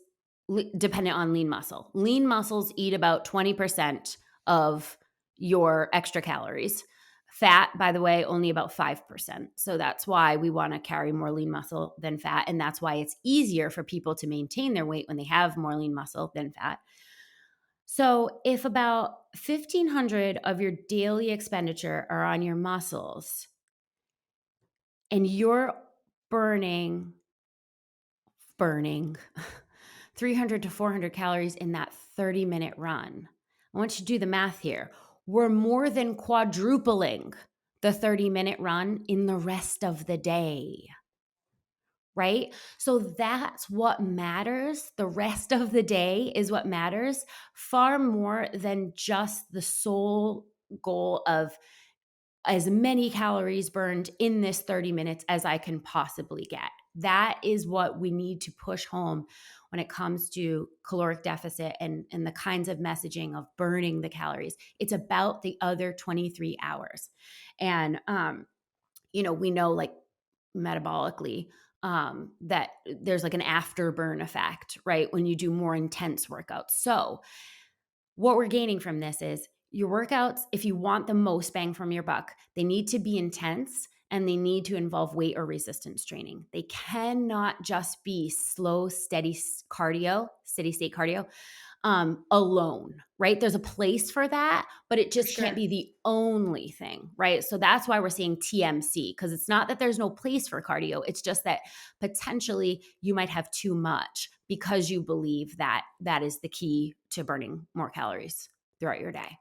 dependent on lean muscle. Lean muscles eat about 20% of your extra calories. Fat, by the way, only about 5%. So that's why we want to carry more lean muscle than fat. And that's why it's easier for people to maintain their weight when they have more lean muscle than fat. So if about 1,500 of your daily expenditure are on your muscles and you're burning burning 300 to 400 calories in that 30-minute run. I want you to do the math here. We're more than quadrupling the 30-minute run in the rest of the day, right? So that's what matters. The rest of the day is what matters far more than just the sole goal of as many calories burned in this 30 minutes as I can possibly get. That is what we need to push home when it comes to caloric deficit and the kinds of messaging of burning the calories. It's about the other 23 hours. And, we know like metabolically that there's like an afterburn effect, right? When you do more intense workouts. So, what we're gaining from this is your workouts, if you want the most bang from your buck, they need to be intense and they need to involve weight or resistance training. They cannot just be slow, steady cardio, steady state cardio alone, right? There's a place for that, but it For just can't sure. be the only thing, right? So that's why we're saying TMC, because it's not that there's no place for cardio. It's just that potentially you might have too much because you believe that that is the key to burning more calories throughout your day.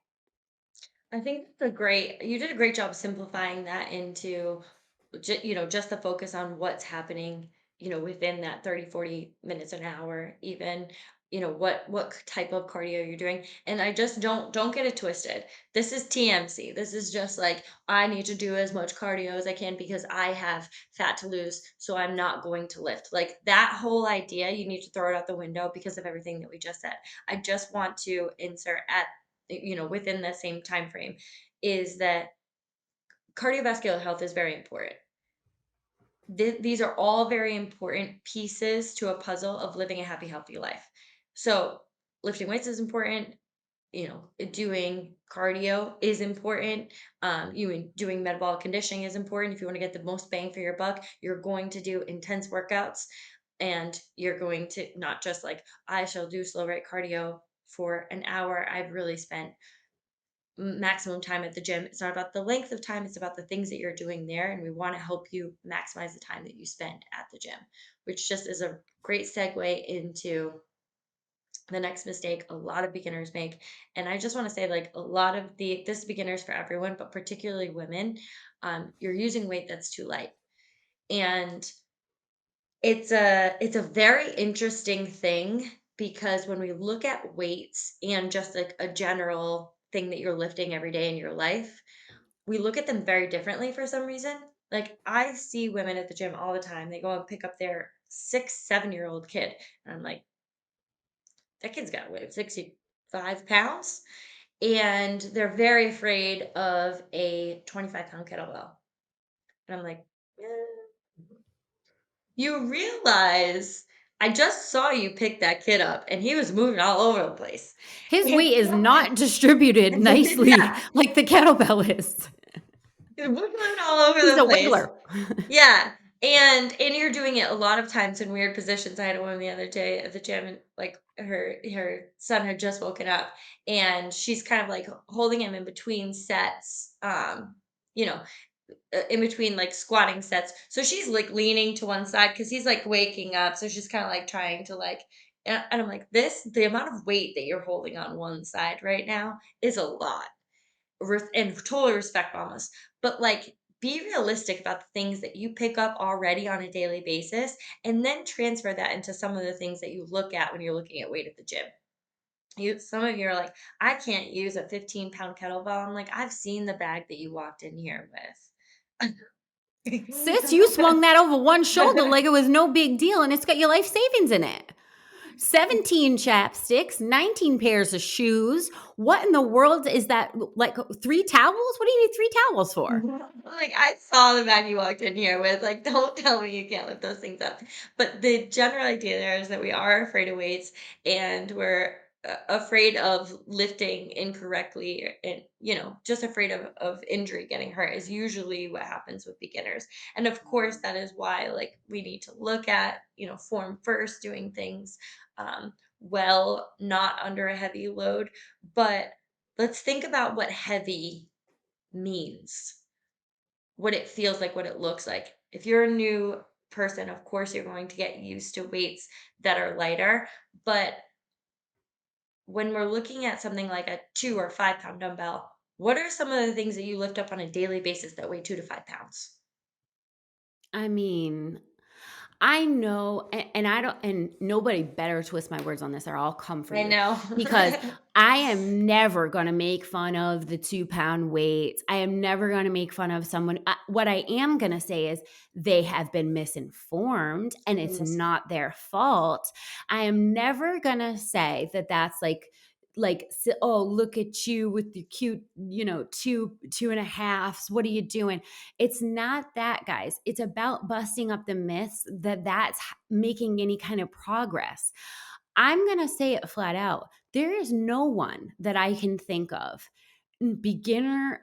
I think that's a great you did a great job simplifying that into just the focus on what's happening within that 30, 40 minutes, an hour, even, what type of cardio you're doing. And I just don't get it twisted. This is TMC. This is just like, I need to do as much cardio as I can because I have fat to lose, so I'm not going to lift. Like that whole idea, you need to throw it out the window because of everything that we just said. I just want to insert at, within the same time frame, is that cardiovascular health is very important. These are all very important pieces to a puzzle of living a happy, healthy life. So, lifting weights is important. Doing cardio is important. Doing metabolic conditioning is important. If you want to get the most bang for your buck, you're going to do intense workouts, and you're going to not just like, I shall do slow rate cardio for an hour. I've really spent maximum time at the gym. It's not about the length of time, it's about the things that you're doing there. And we want to help you maximize the time that you spend at the gym, which just is a great segue into the next mistake a lot of beginners make. And I just want to say, like, a lot of this beginners for everyone, but particularly women, you're using weight that's too light. And it's a very interesting thing because when we look at weights and just like a general thing that you're lifting every day in your life, we look at them very differently for some reason. Like I see women at the gym all the time. They go and pick up their 6, 7-year-old kid. And I'm like, that kid's got to weigh 65 pounds. And they're very afraid of a 25-pound kettlebell. And I'm like, you realize I just saw you pick that kid up and he was moving all over the place. His And weight is not distributed nicely yeah, like the kettlebell is. he's moving all over He's the a place. wiggler. Yeah. And you're doing it a lot of times in weird positions. I had a woman the other day at the gym, and like her son had just woken up, and she's kind of like holding him in between sets, you know, in between like squatting sets. So she's like leaning to one side because he's like waking up. So she's kind of like trying to like, and I'm like, the amount of weight that you're holding on one side right now is a lot. And totally respect mamas. But like, be realistic about the things that you pick up already on a daily basis and then transfer that into some of the things that you look at when you're looking at weight at the gym. Some of you are like, I can't use a 15-pound kettlebell. I'm like, I've seen the bag that you walked in here with. Sis, you swung that over one shoulder like it was no big deal, and it's got your life savings in it. 17 chapsticks, 19 pairs of shoes. What in the world is that? Like 3 towels? What do you need 3 towels for? Like, I saw the bag you walked in here with. Like, don't tell me you can't lift those things up. But the general idea there is that we are afraid of weights, and we're afraid of lifting incorrectly, and just afraid of injury, getting hurt is usually what happens with beginners. And of course, that is why like we need to look at form first, doing things well, not under a heavy load. But let's think about what heavy means, what it feels like, what it looks like. If you're a new person, of course, you're going to get used to weights that are lighter. But when we're looking at something like a 2 or 5 pound dumbbell, what are some of the things that you lift up on a daily basis that weigh 2 to 5 pounds? I mean, I know, and I don't, and nobody better twist my words on this, or I'll come for I you, know. because I am never going to make fun of the 2 pound weights. I am never going to make fun of someone. What I am going to say is they have been misinformed and it's Yes. not their fault. I am never going to say that that's like, oh, look at you with the cute, 2.5s. What are you doing? It's not that, guys. It's about busting up the myths that that's making any kind of progress. I'm going to say it flat out. There is no one that I can think of, beginner,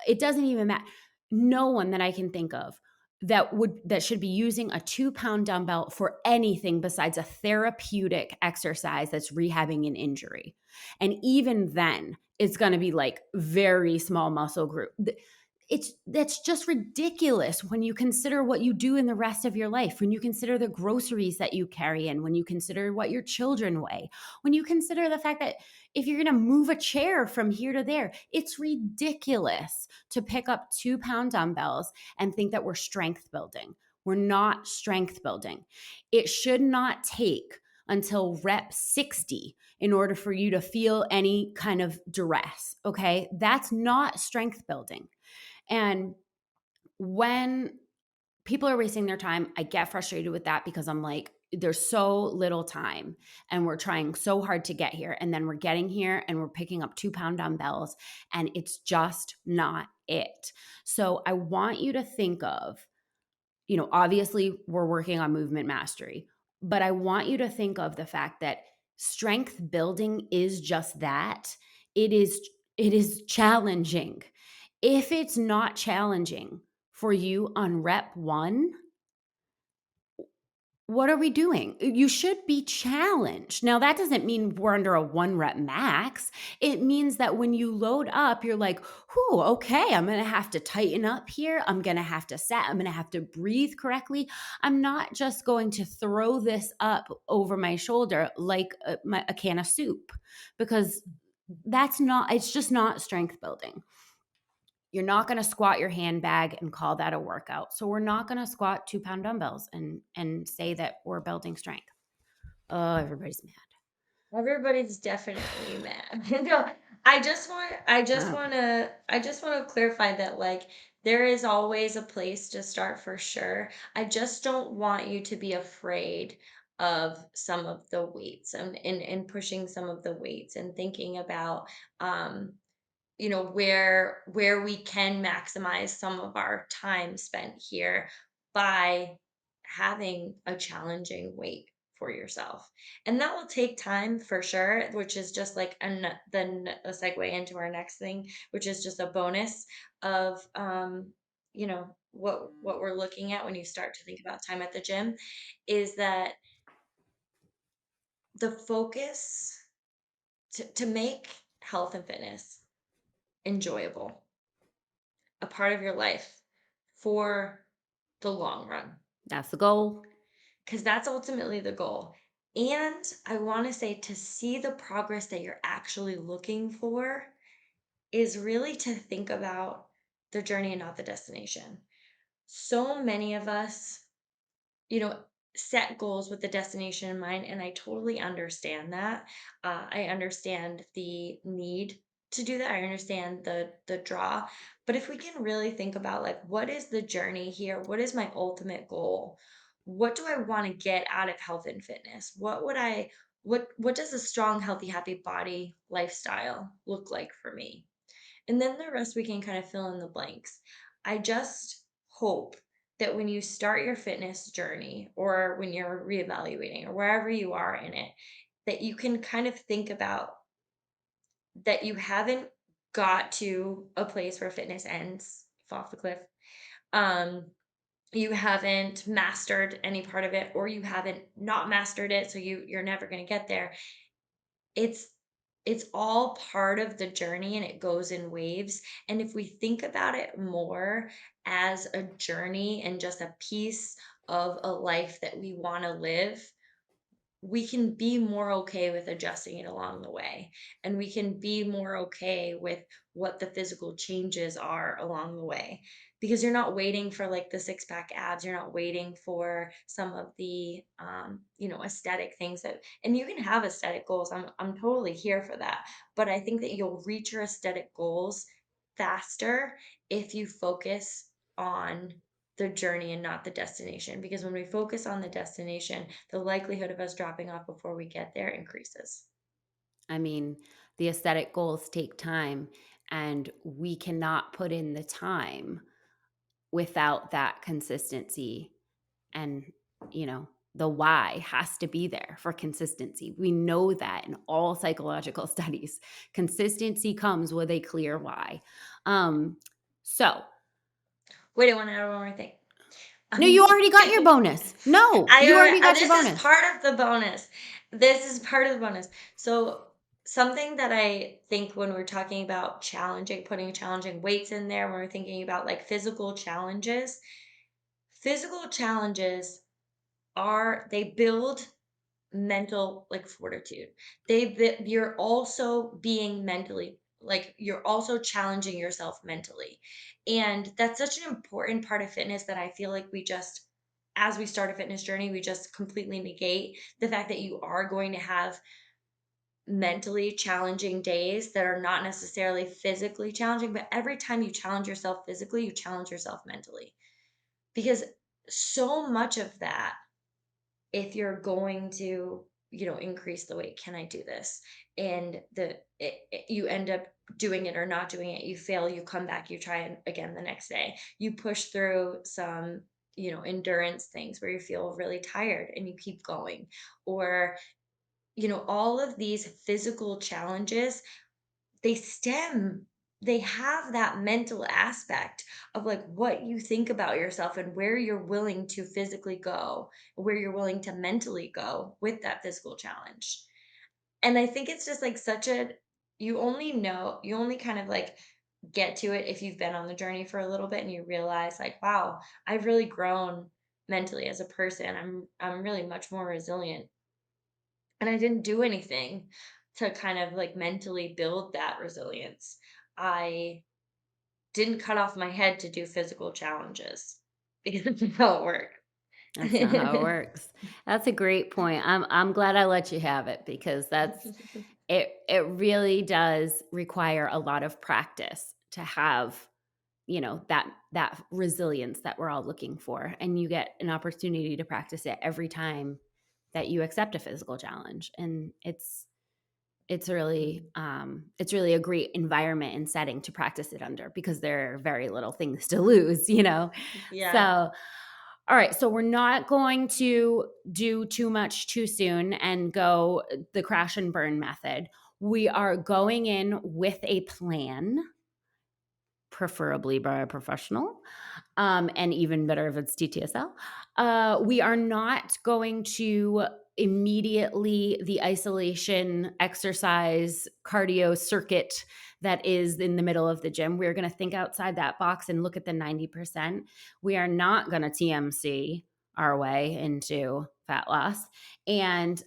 it doesn't even matter. No one that I can think of that should be using a 2 pound dumbbell for anything besides a therapeutic exercise that's rehabbing an injury. And even then, it's going to be like very small muscle group. That's just ridiculous when you consider what you do in the rest of your life, when you consider the groceries that you carry in, when you consider what your children weigh, when you consider the fact that if you're going to move a chair from here to there, it's ridiculous to pick up 2 pound dumbbells and think that we're strength building. We're not strength building. It should not take until rep 60 in order for you to feel any kind of duress. Okay. That's not strength building. And when people are wasting their time, I get frustrated with that because I'm like, there's so little time and we're trying so hard to get here. And then we're getting here and we're picking up 2 pound dumbbells and it's just not it. So I want you to think of, obviously we're working on movement mastery, but I want you to think of the fact that strength building is just that. It is challenging. If it's not challenging for you on rep 1, what are we doing? You should be challenged. Now, that doesn't mean we're under a 1 rep max. It means that when you load up, you're like, whew, okay, I'm going to have to tighten up here. I'm going to have to set. I'm going to have to breathe correctly. I'm not just going to throw this up over my shoulder like a can of soup, because it's just not strength building. You're not going to squat your handbag and call that a workout. So we're not going to squat 2 pound dumbbells and say that we're building strength. Oh, everybody's mad. Everybody's definitely mad. No, Oh, I just want to clarify that, like, there is always a place to start for sure. I just don't want you to be afraid of some of the weights and pushing some of the weights and thinking about where we can maximize some of our time spent here by having a challenging weight for yourself. And that will take time for sure, which is just like then a segue into our next thing, which is just a bonus of what we're looking at when you start to think about time at the gym, is that the focus to make health and fitness enjoyable, a part of your life for the long run, that's the goal. because that's ultimately the goal. And I want to say, to see the progress that you're actually looking for is really to think about the journey and not the destination. So many of us, you know, set goals with the destination in mind. And I totally understand that. I understand the need to do that. I understand the draw. But if we can really think about, like, what is the journey here? What is my ultimate goal? What do I want to get out of health and fitness? What does a strong, healthy, happy body lifestyle look like for me? And then the rest we can kind of fill in the blanks. I just hope that when you start your fitness journey, or when you're reevaluating, or wherever you are in it, that you can kind of think about that you haven't got to a place where fitness ends, fall off the cliff. Um, you haven't mastered any part of it, or you haven't not mastered it, so you're never going to get there. It's it's all part of the journey, and it goes in waves. And if we think about it more as a journey and just a piece of a life that we want to live, we can be more okay with adjusting it along the way. And we can be more okay with what the physical changes are along the way. Because you're not waiting for, like, the six pack abs. You're not waiting for some of the, aesthetic things and you can have aesthetic goals. I'm totally here for that. But I think that you'll reach your aesthetic goals faster if you focus on the journey and not the destination, because when we focus on the destination, the likelihood of us dropping off before we get there increases. I mean, the aesthetic goals take time, and we cannot put in the time without that consistency. And, the why has to be there for consistency. We know that in all psychological studies. Consistency comes with a clear why. So, Wait, I want to add one more thing. no, you already got your bonus. No, you already got your This is bonus. part of the bonus. This is part of the bonus. So, something that I think when we're talking about putting challenging weights in there, when we're thinking about, like, physical challenges they build mental, like, fortitude. You're also being mentally, like, you're also challenging yourself mentally. And that's such an important part of fitness that I feel like we just as we start a fitness journey, we just completely negate the fact that you are going to have mentally challenging days that are not necessarily physically challenging, but every time you challenge yourself physically, you challenge yourself mentally. Because so much of that, if you're going to, increase the weight, can I do this? And you end up doing it or not doing it. You fail, you come back, you try it again the next day. You push through some, endurance things where you feel really tired and you keep going. Or, all of these physical challenges, they stem they have that mental aspect of like what you think about yourself and where you're willing to physically go, where you're willing to mentally go with that physical challenge. And I think it's just like such a you only kind of like get to it if you've been on the journey for a little bit and you realize like, wow, I've really grown mentally as a person. I'm really much more resilient. And I didn't do anything to kind of like mentally build that resilience. I didn't cut off my head to do physical challenges because that's not how it works. That's not how it works. That's a great point. I'm glad I let you have it because it really does require a lot of practice to have, that resilience that we're all looking for. And you get an opportunity to practice it every time that you accept a physical challenge. And it's really a great environment and setting to practice it under because there are very little things to lose. Yeah. So all right, so we're not going to do too much too soon and go the crash and burn method. We are going in with a plan, preferably by a professional, and even better if it's TTSL. We are not going to immediately the isolation exercise cardio circuit that is in the middle of the gym. We're going to think outside that box and look at the 90%. We are not going to TMC our way into fat loss. And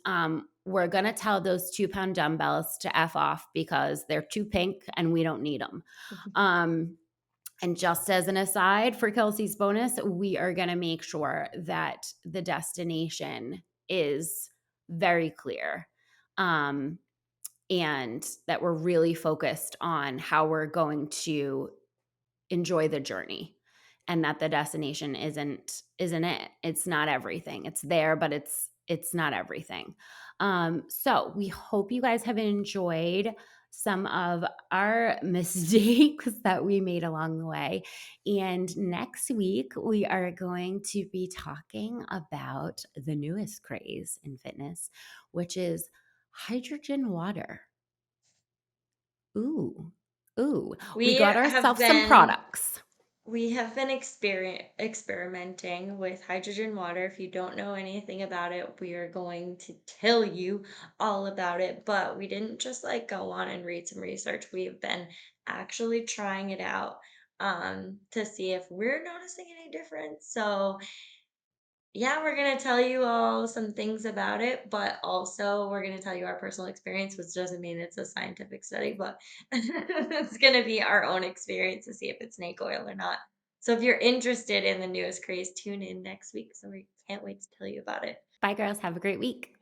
we're going to tell those 2-pound dumbbells to F off because they're too pink and we don't need them. And just as an aside for Kelsey's bonus, we are going to make sure that the destination is very clear, and that we're really focused on how we're going to enjoy the journey, and that the destination isn't it. It's not everything. It's there, but it's not everything. So we hope you guys have enjoyed some of our mistakes that we made along the way. And next week, we are going to be talking about the newest craze in fitness, which is hydrogen water. Ooh, ooh. We We got have ourselves some been products. we have been experimenting with hydrogen water. If you don't know anything about it, we are going to tell you all about it. But we didn't just like go on and read some research. We've been actually trying it out to see if we're noticing any difference. So yeah, we're going to tell you all some things about it, but also we're going to tell you our personal experience, which doesn't mean it's a scientific study, but it's going to be our own experience to see if it's snake oil or not. So if you're interested in the newest craze, tune in next week. So we can't wait to tell you about it. Bye, girls. Have a great week.